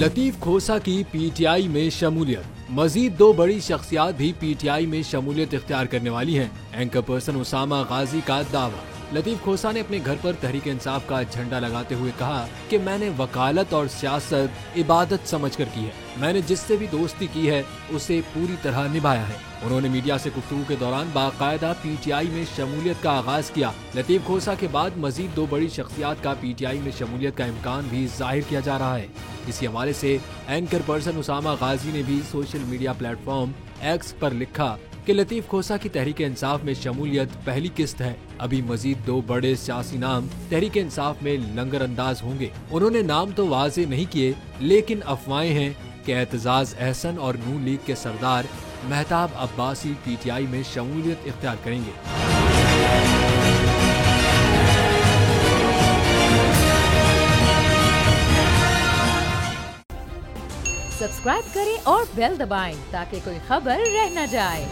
लतीफ खोसा की पीटीआई में शमूलियत। मजीद दो बड़ी शख्सियात भी पीटीआई में शमूलियत इख्तियार करने वाली हैं। एंकर पर्सन उसामा गाजी का दावा। लतीफ खोसा ने अपने घर पर तहरीक इंसाफ का झंडा लगाते हुए कहा कि मैंने वकालत और सियासत इबादत समझकर की है। मैंने जिससे भी दोस्ती की है उसे पूरी तरह निभाया है। उन्होंने मीडिया से गुफ्तगू के दौरान बाकायदा पीटीआई में शमूलियत का आगाज किया। लतीफ खोसा के बाद मजीद दो बड़ी शख्सियात का पीटीआई में शमूलियत का इम्कान भी जाहिर किया जा रहा है। इसी हवाले से एंकर पर्सन उसामा गाजी ने भी सोशल मीडिया प्लेटफॉर्म एक्स पर लिखा कि लतीफ खोसा की तहरीक इंसाफ में शमूलियत पहली किस्त है। अभी मजीद दो बड़े सियासी नाम तहरीक इंसाफ में लंगर अंदाज होंगे। उन्होंने नाम तो वाजे नहीं किए, लेकिन अफवाहें हैं कि एतजाज अहसन और नून लीग के सरदार मेहताब अब्बासी पीटीआई में शमूलियत इख्तियार करेंगे। सब्सक्राइब करें और बेल दबाएं ताकि कोई खबर रह न जाए।